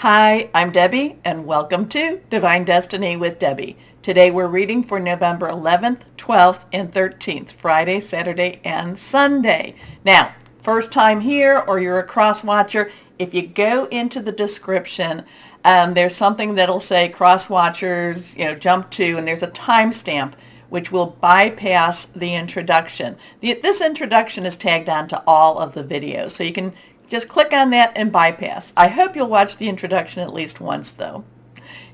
Hi, I'm Debbie, and welcome to Divine Destiny with Debbie. Today we're reading for November 11th, 12th, and 13th, Friday, Saturday, and Sunday. Now, first time here or you're a cross-watcher, if you go into the description, there's something that'll say Crosswatchers, jump to, and there's a timestamp which will bypass the introduction. This introduction is tagged on to all of the videos, so you can just click on that and bypass. I hope you'll watch the introduction at least once, though.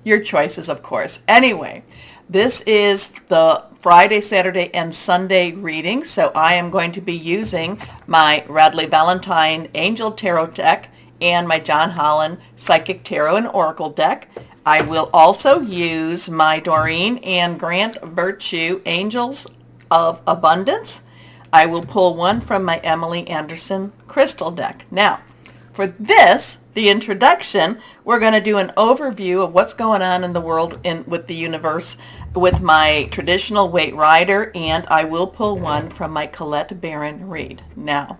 Your choices, of course. Anyway, this is the Friday, Saturday, and Sunday reading, so I am going to be using my Radley Valentine Angel Tarot deck and my John Holland Psychic Tarot and Oracle deck. I will also use my Doreen and Grant Virtue Angels of Abundance. I will pull one from my Emily Anderson Crystal deck. Now, for this, the introduction, we're going to do an overview of what's going on in the world with the universe with my traditional Waite Rider, and I will pull one from my Colette Baron read. Now,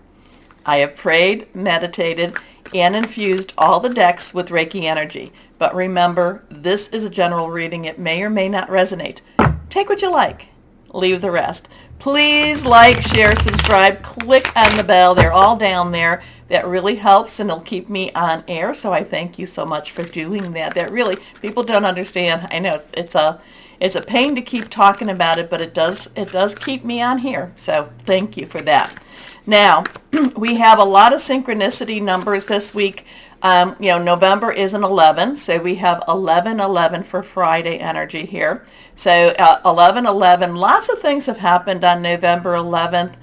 I have prayed, meditated, and infused all the decks with Reiki energy. But remember, this is a general reading. It may or may not resonate. Take what you like. Leave the rest. Please like, share, subscribe, click on the bell. They're all down there. That really helps, and it'll keep me on air. So I thank you so much for doing that. That really, people don't understand. I know it's a pain to keep talking about it, but it does keep me on here. So thank you for that. Now, we have a lot of synchronicity numbers this week. November is an 11, so we have 11/11 for Friday energy here. So 11/11, lots of things have happened on November 11th.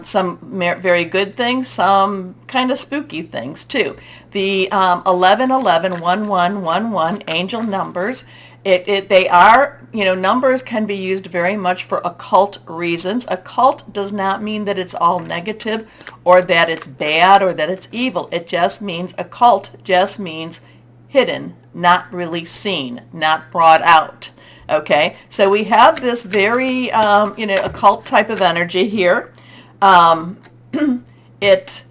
Some very good things, some kind of spooky things too. The 11/11, 1111 angel numbers. They are, numbers can be used very much for occult reasons. Occult does not mean that it's all negative or that it's bad or that it's evil. It just means, occult just means hidden, not really seen, not brought out. Okay, so we have this very, occult type of energy here. It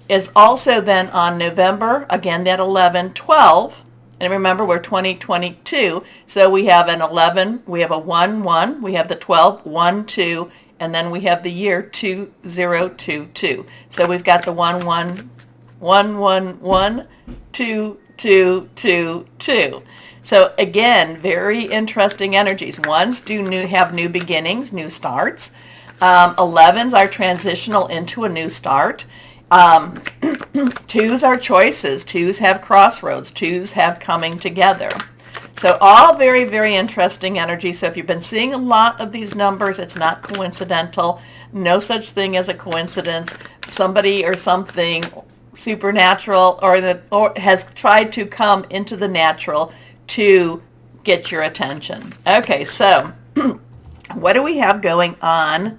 is also then on November, again, that 11/12. And remember, we're 2022, so we have an 11, we have a 1-1, we have the 12, 1-2, and then we have the year 2022. So we've got the 1-1, 1-1-1, 2-2-2-2. So again, very interesting energies. Ones have new beginnings, new starts. 11s are transitional into a new start. Twos are choices. Twos have crossroads. Twos have coming together. So all very, very interesting energy. So if you've been seeing a lot of these numbers, it's not coincidental. No such thing as a coincidence. Somebody or something supernatural or has tried to come into the natural to get your attention. Okay, so what do we have going on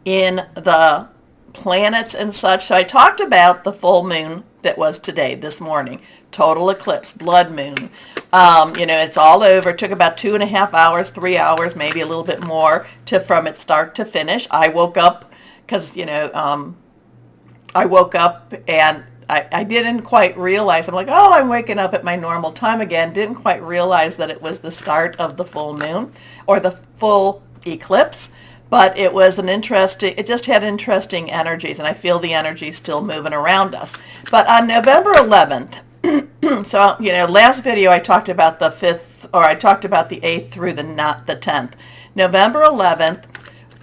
in the planets and such? So I talked about the full moon that was today, this morning. Total eclipse, blood moon. It's all over. It took about 2.5 hours, 3 hours, maybe a little bit more from its start to finish. I woke up because, I woke up and I didn't quite realize. I'm like, oh, I'm waking up at my normal time again. Didn't quite realize that it was the start of the full moon or the full eclipse. But it was it just had interesting energies, and I feel the energy still moving around us. But on November 11th, so, last video I talked about the 5th, or I talked about the 8th through the 10th. November 11th,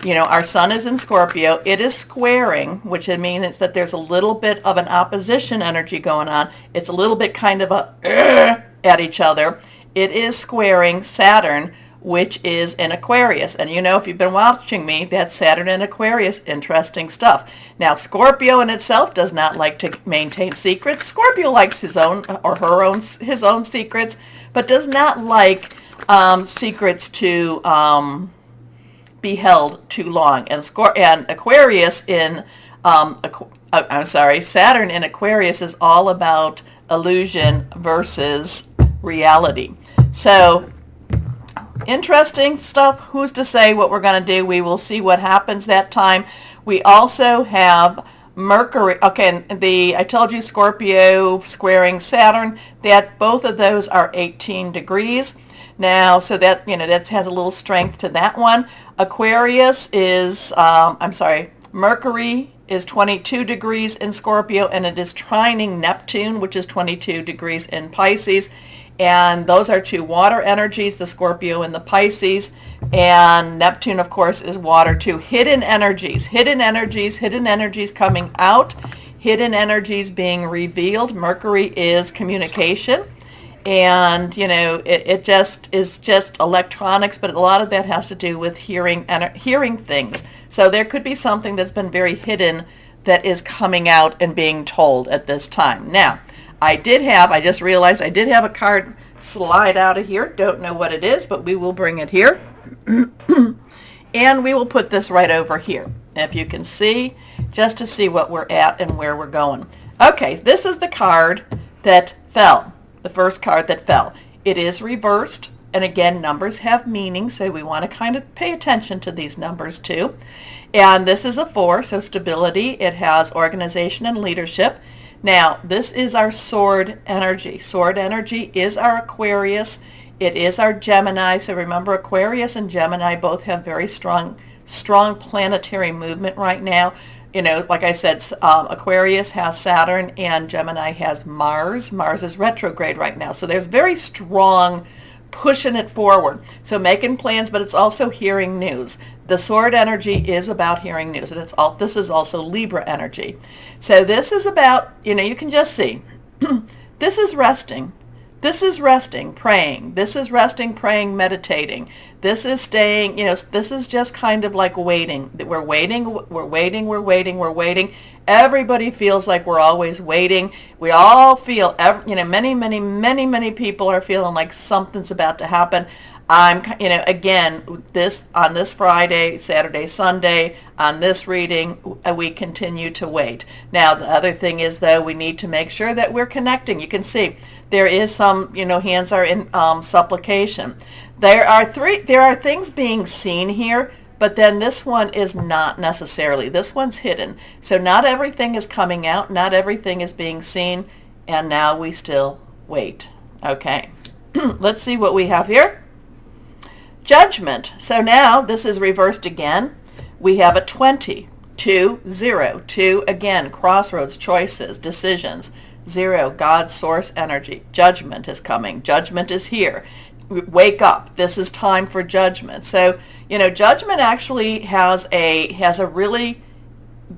our sun is in Scorpio. It is squaring, which means that there's a little bit of an opposition energy going on. It's a little bit kind of at each other. It is squaring Saturn, which is in Aquarius. And if you've been watching me, that's Saturn in Aquarius, interesting stuff. Now, Scorpio in itself does not like to maintain secrets. Scorpio likes his own secrets, but does not like secrets to be held too long. And Aquarius Saturn in Aquarius is all about illusion versus reality. So, interesting stuff. Who's to say what we're going to do? We will see what happens that time. We also have Mercury, okay, and I told you Scorpio squaring Saturn, that both of those are 18 degrees. Now, so that, that has a little strength to that one. Aquarius is, Mercury is 22 degrees in Scorpio, and it is trining Neptune, which is 22 degrees in Pisces. And those are two water energies, the Scorpio and the Pisces. And Neptune, of course, is water too. Hidden energies coming out, hidden energies being revealed. Mercury is communication. And, it just is just electronics, but a lot of that has to do with hearing things. So there could be something that's been very hidden that is coming out and being told at this time. Now, I just realized I did have a card slide out of here. Don't know what it is, but we will bring it here. And we will put this right over here, if you can see, just to see what we're at and where we're going. Okay, this is the card that fell, the first card that fell. It is reversed, and again, numbers have meaning, so we want to kind of pay attention to these numbers too. And this is a 4, so stability. It has organization and leadership. Now, this is our sword energy. Sword energy is our Aquarius. It is our Gemini. So remember, Aquarius and Gemini both have very strong planetary movement right now. Like I said, Aquarius has Saturn and Gemini has Mars. Mars is retrograde right now. So there's very strong pushing it forward. So making plans, but it's also hearing news. The sword energy is about hearing news, and this is also Libra energy. So this is about, you can just see, this is resting. This is resting, praying. This is resting, praying, meditating. This is staying, this is just kind of like waiting. We're waiting. Everybody feels like we're always waiting. We all feel, many people are feeling like something's about to happen. Again, on this Friday, Saturday, Sunday, on this reading, we continue to wait. Now, the other thing is, though, we need to make sure that we're connecting. You can see there is some, hands are in supplication. There are things being seen here, but then this one is not necessarily. This one's hidden. So not everything is coming out. Not everything is being seen. And now we still wait. Okay. Let's see what we have here. Judgment. So now this is reversed again. We have a 20, 2, 0, 2, again, crossroads, choices, decisions, 0, God's source energy. Judgment is coming. Judgment is here. Wake up. This is time for judgment. So, judgment actually has a really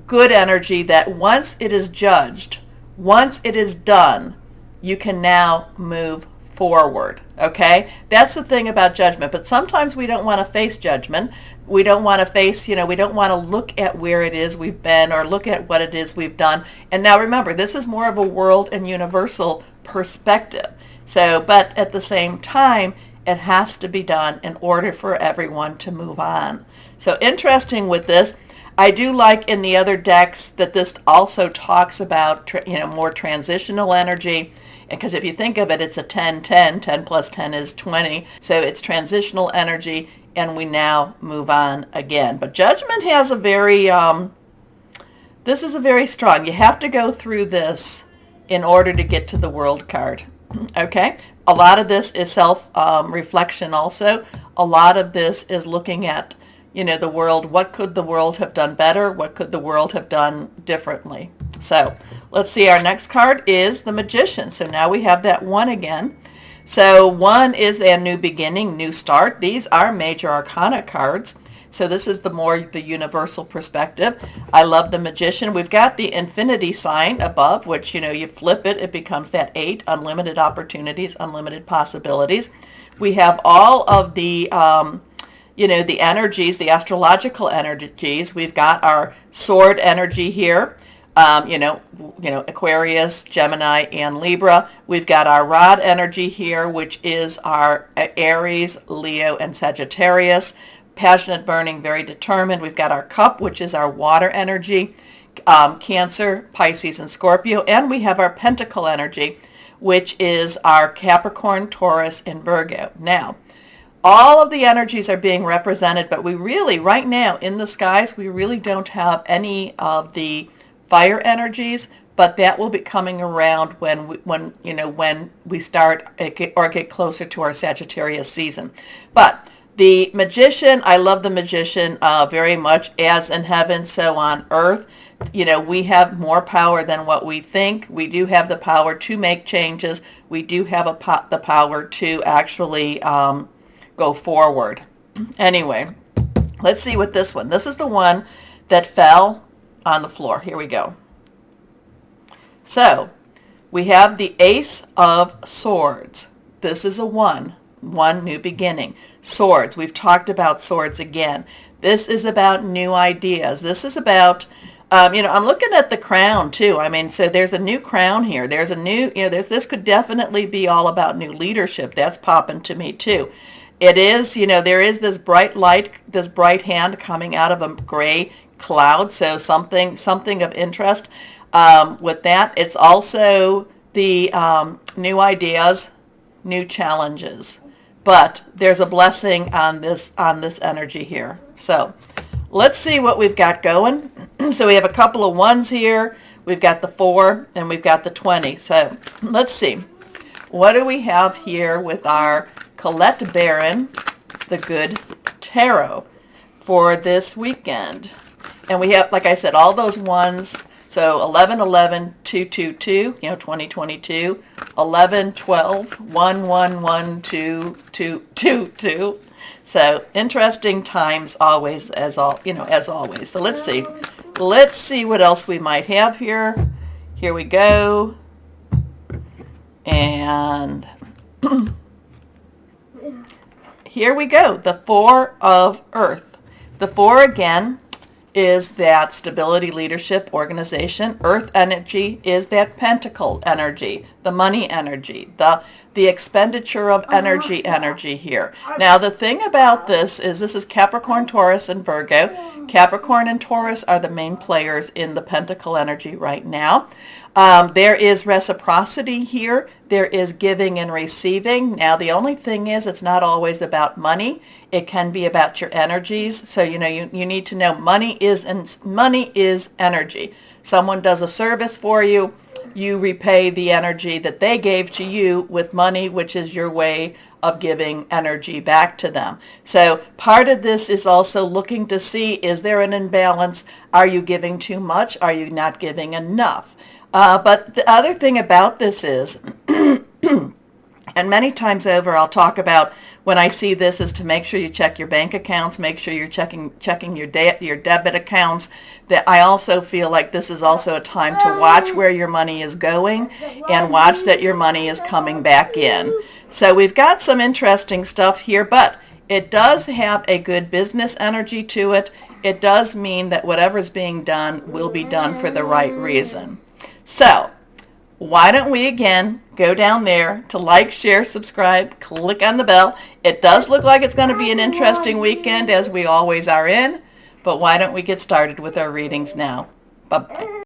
good energy that once it is judged, once it is done, you can now move forward. Okay, that's the thing about judgment. But sometimes we don't want to face judgment. We don't want to face, we don't want to look at where it is we've been or look at what it is we've done. And now remember, this is more of a world and universal perspective. So, but at the same time, it has to be done in order for everyone to move on. So interesting with this. I do like in the other decks that this also talks about, more transitional energy. Because if you think of it, it's a 10-10. 10 plus 10 is 20. So it's transitional energy, and we now move on again. But judgment has a very, this is a very strong. You have to go through this in order to get to the world card. Okay? A lot of this is self-reflection also. A lot of this is looking at, the world. What could the world have done better? What could the world have done differently? So let's see, our next card is the Magician. So now we have that 1 again. So 1 is a new beginning, new start. These are major arcana cards. So this is the universal perspective. I love the Magician. We've got the infinity sign above, which, you flip it, it becomes that 8, unlimited opportunities, unlimited possibilities. We have all of the, the energies, the astrological energies. We've got our sword energy here. Aquarius, Gemini, and Libra. We've got our rod energy here, which is our Aries, Leo, and Sagittarius. Passionate, burning, very determined. We've got our cup, which is our water energy, Cancer, Pisces, and Scorpio. And we have our pentacle energy, which is our Capricorn, Taurus, and Virgo. Now, all of the energies are being represented, but we really, right now, in the skies, we really don't have any of the fire energies, but that will be coming around when we start or get closer to our Sagittarius season. But the Magician, I love the Magician very much. As in heaven, so on earth. We have more power than what we think. We do have the power to make changes. We do have the power to actually go forward. Anyway, let's see what this one. This is the one that fell on the floor. Here we go. So we have the Ace of Swords. This is a one new beginning. Swords. We've talked about swords again. This is about new ideas. This is about I'm looking at the crown too. So there's a new crown here. There's a new, this could definitely be all about new leadership. That's popping to me too. It is, there is this bright light, this bright hand coming out of a gray cloud. So something of interest with that. It's also the new ideas, new challenges. But there's a blessing on this energy here. So let's see what we've got going. So we have a couple of ones here. We've got the 4 and we've got the 20. So let's see. What do we have here with our Colette Baron, the Good Tarot, for this weekend? And we have, like I said, all those ones. So 11, 11, 2, 2, 2, 2022, 11, 12, 1, 1, 1, 2, 2, 2, 2. So interesting times always, as always. So let's see. Let's see what else we might have here. Here we go. And here we go. The 4 of Earth. The 4 again is that stability, leadership, organization. Earth energy is that pentacle energy, the money energy, the expenditure of energy here. Now, the thing about this is Capricorn, Taurus, and Virgo. Capricorn and Taurus are the main players in the pentacle energy right now. There is reciprocity here. There is giving and receiving. Now, the only thing is it's not always about money. It can be about your energies. So, you need to know money is energy. Someone does a service for you. You repay the energy that they gave to you with money, which is your way of giving energy back to them. So part of this is also looking to see, is there an imbalance? Are you giving too much? Are you not giving enough? But the other thing about this is, and many times over I'll talk about when I see this, is to make sure you check your bank accounts, make sure you're checking your debit accounts. That I also feel like this is also a time to watch where your money is going and watch that your money is coming back in. So we've got some interesting stuff here, but it does have a good business energy to it. It does mean that whatever's being done will be done for the right reason. So why don't we again go down there to like, share, subscribe, click on the bell. It does look like it's going to be an interesting weekend, as we always are in, but why don't we get started with our readings now? Bye-bye.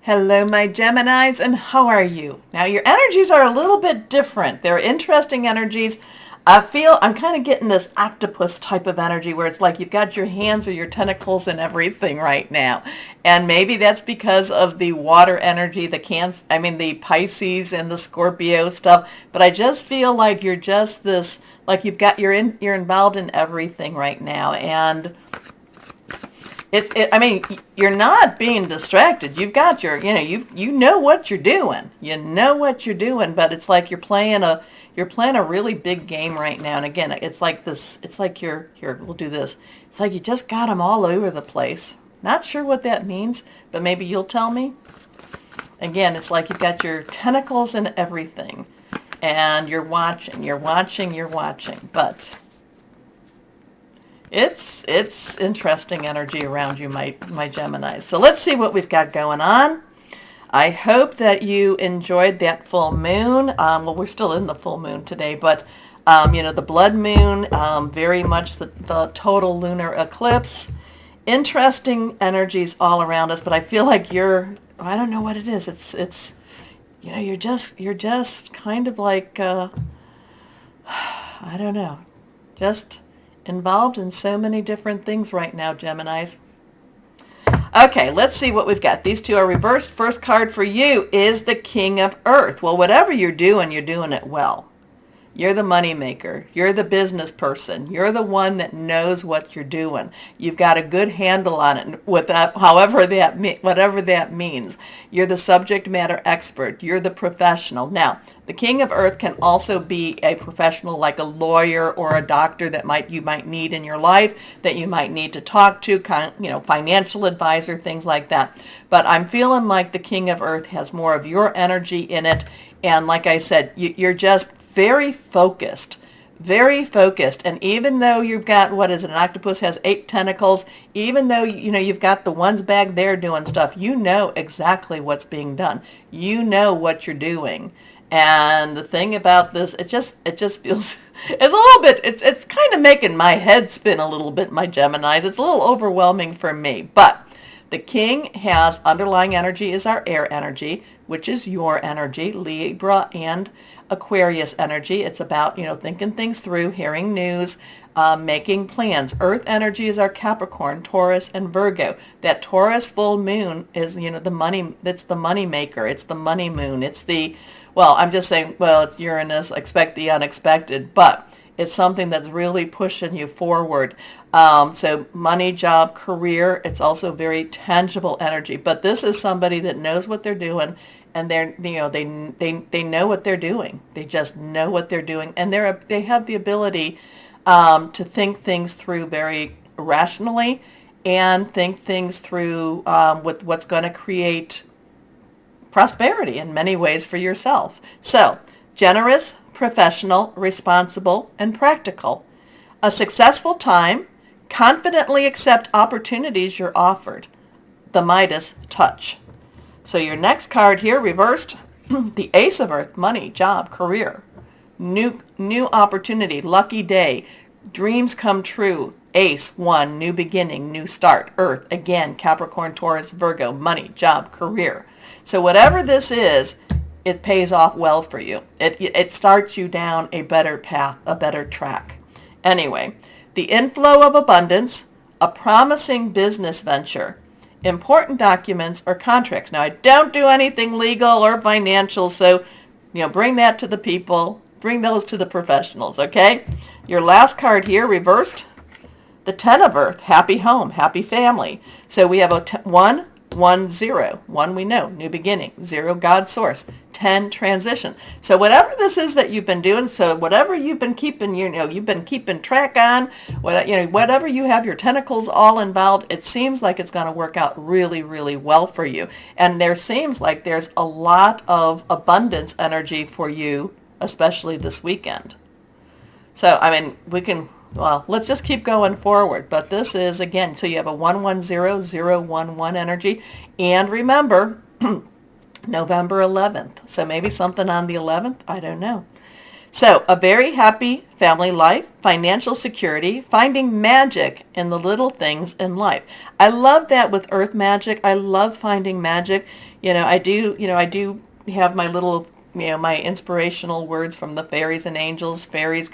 Hello, my Geminis, and how are you? Now, your energies are a little bit different. They're interesting energies. I feel I'm kind of getting this octopus type of energy where it's like you've got your hands or your tentacles and everything right now. And maybe that's because of the water energy, the Pisces and the Scorpio stuff. But I just feel like you're just this, like you're involved in everything right now. And you're not being distracted. You've got your, you know what you're doing. You know what you're doing, but it's like you're playing a really big game right now. And again, it's like this, it's like we'll do this. It's like you just got them all over the place. Not sure what that means, but maybe you'll tell me. Again, it's like you've got your tentacles and everything, and you're watching, but it's interesting energy around you, my Geminis. So let's see what we've got going on. I hope that you enjoyed that full moon. Well, we're still in the full moon today, but the blood moon, very much the total lunar eclipse. Interesting energies all around us, but I feel like I don't know what it is. It's you're just kind of like I don't know, just involved in so many different things right now, Geminis. Okay, let's see what we've got. These two are reversed. First card for you is the King of Earth. Well, whatever you're doing it well. You're the money maker. You're the business person. You're the one that knows what you're doing. You've got a good handle on it, whatever that means. You're the subject matter expert. You're the professional. Now, the King of Earth can also be a professional like a lawyer or a doctor that you might need in your life, that you might need to talk to, financial advisor, things like that. But I'm feeling like the King of Earth has more of your energy in it. And like I said, you're just very focused, and even though you've got, an octopus has 8 tentacles, even though you've got the ones back there doing stuff, you know exactly what's being done. You know what you're doing. And the thing about this, it just feels, it's a little bit, it's kind of making my head spin a little bit, my Geminis. It's a little overwhelming for me, but the King has underlying energy is our air energy, which is your energy, Libra and Aquarius energy. It's about, thinking things through, hearing news, making plans. Earth energy is our Capricorn, Taurus, and Virgo. That Taurus full moon is, the money, that's the money maker. It's the money moon. It's I'm just saying, it's Uranus, expect the unexpected, but it's something that's really pushing you forward. So money, job, career, it's also very tangible energy. But this is somebody that knows what they're doing, and they know what they're doing. They just know what they're doing, and they have the ability to think things through very rationally, and think things through with what's going to create prosperity in many ways for yourself. So generous, professional, responsible, and practical. A successful time. Confidently accept opportunities you're offered. The Midas touch. So your next card here, reversed, the Ace of Earth, money, job, career, new opportunity, lucky day, dreams come true. Ace, 1, new beginning, new start. Earth, again, Capricorn, Taurus, Virgo, money, job, career. So whatever this is, it pays off well for you. It starts you down a better path, a better track. Anyway, the inflow of abundance, a promising business venture, important documents or contracts. Now, I don't do anything legal or financial, so, bring that to the people. Bring those to the professionals, okay? Your last card here, reversed, the 10 of Earth, happy home, happy family. So we have 1, 1, 0. 1 we know, new beginning. 0, God source. 10, transition. So whatever this is that you've been doing, so whatever you've been keeping, you've been keeping track on, whatever you have your tentacles all involved, it seems like it's going to work out really, really well for you. And there seems like there's a lot of abundance energy for you, especially this weekend. So, let's just keep going forward. But this is, again, so you have a 110-011 energy. And remember, November 11th. So maybe something on the 11th. I don't know. So a very happy family life, financial security, finding magic in the little things in life. I love that with Earth magic. I love finding magic. I do have my little, my inspirational words from the fairies and angels. Fairies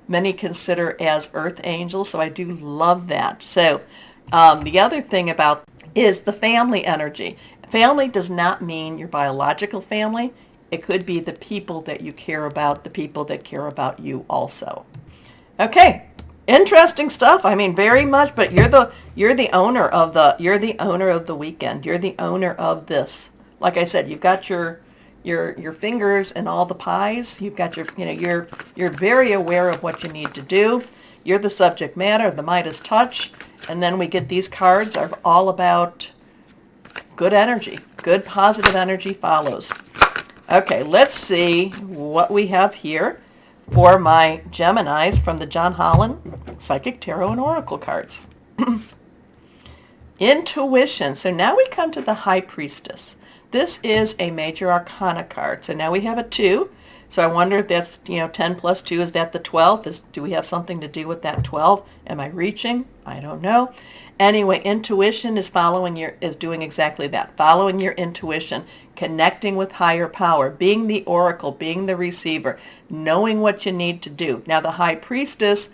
many consider as earth angels, so I do love that. So the other thing about is the family energy. Family does not mean your biological family. It could be the people that you care about, the people that care about you also. Okay, interesting stuff. Very much, but you're the owner of the weekend. You're the owner of this. Like I said, you've got your fingers in all the pies. You've got you're very aware of what you need to do. You're the subject matter, the Midas touch, and then we get these cards are all about good energy. Good positive energy follows. Okay, let's see what we have here for my Geminis from the John Holland Psychic Tarot and Oracle cards. Intuition. So now we come to the High Priestess. This is a major arcana card. So now we have a 2. So I wonder if that's, 10 plus 2, is that the 12? Do we have something to do with that 12? Am I reaching? I don't know. Anyway, intuition is doing exactly that. Following your intuition, connecting with higher power, being the oracle, being the receiver, knowing what you need to do. Now the High Priestess,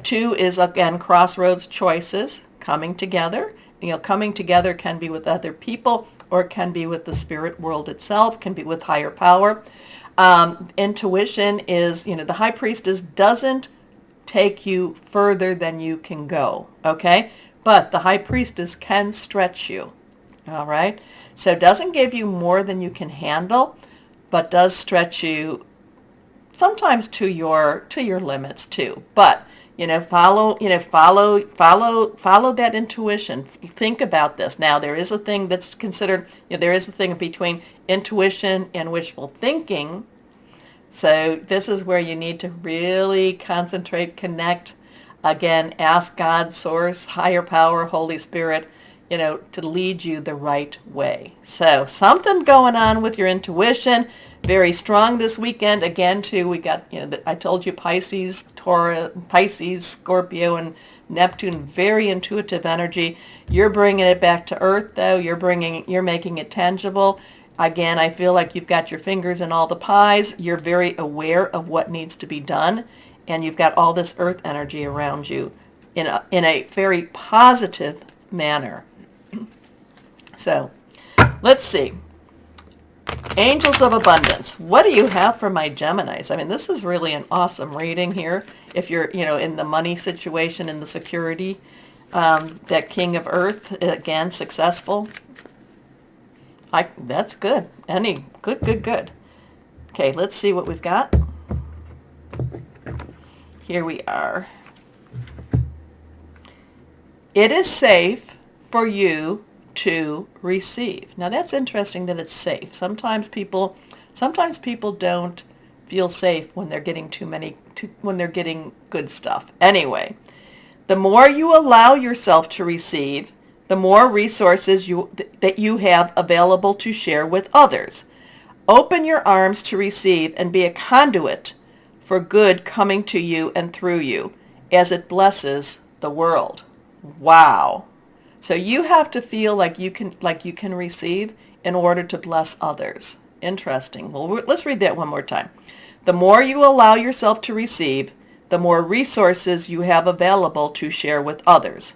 2 is again crossroads choices coming together. coming together can be with other people, or it can be with the spirit world itself, can be with higher power. Intuition is, the high priestess doesn't take you further than you can go, okay? But the high priestess can stretch you, all right? So it doesn't give you more than you can handle, but does stretch you sometimes to your limits too. But follow that intuition. Think about this. Now, there is a thing that's considered, there is a thing between intuition and wishful thinking. So this is where you need to really concentrate, connect. Again, ask God, Source, higher power, Holy Spirit, to lead you the right way. So something going on with your intuition. Very strong this weekend. Again, too, we got, I told you Pisces, Taurus, Pisces, Scorpio, and Neptune, very intuitive energy. You're bringing it back to earth, though. You're making it tangible. Again, I feel like you've got your fingers in all the pies. You're very aware of what needs to be done, and you've got all this earth energy around you in a very positive manner. So, let's see. Angels of Abundance. What do you have for my Geminis? I mean, this is really an awesome reading here. If you're, in the money situation, in the security, that King of Earth, again, successful. That's good. Good. Okay, let's see what we've got. Here we are. It is safe for you to receive. Now that's interesting that it's safe. Sometimes people don't feel safe when they're getting when they're getting good stuff. Anyway, the more you allow yourself to receive, the more resources that you have available to share with others. Open your arms to receive and be a conduit for good coming to you and through you as it blesses the world. Wow. So you have to feel like you can receive in order to bless others. Interesting. Well, let's read that one more time. The more you allow yourself to receive, the more resources you have available to share with others.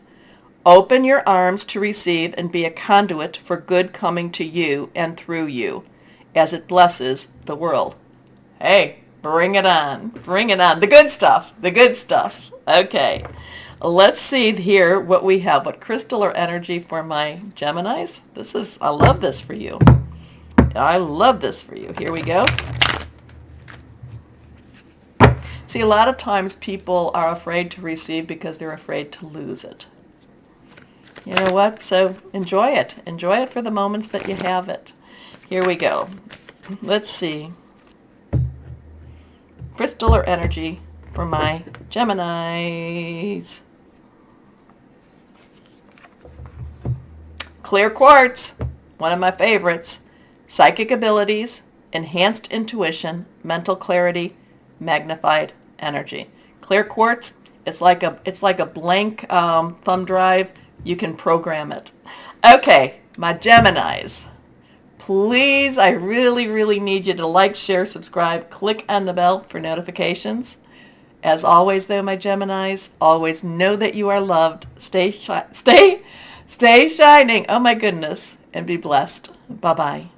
Open your arms to receive and be a conduit for good coming to you and through you as it blesses the world. Hey, bring it on. Bring it on. The good stuff. The good stuff. Okay. Let's see here what we have. What crystal or energy for my Geminis? I love this for you. I love this for you. Here we go. See, a lot of times people are afraid to receive because they're afraid to lose it. You know what? So enjoy it. Enjoy it for the moments that you have it. Here we go. Let's see. Crystal or energy for my Geminis. Clear quartz, one of my favorites. Psychic abilities, enhanced intuition, mental clarity, magnified energy. Clear quartz, it's like a blank thumb drive. You can program it. Okay, my Geminis. Please, I really, really need you to like, share, subscribe, click on the bell for notifications. As always, though, my Geminis, always know that you are loved. Stay shining. Oh my goodness, and be blessed. Bye-bye.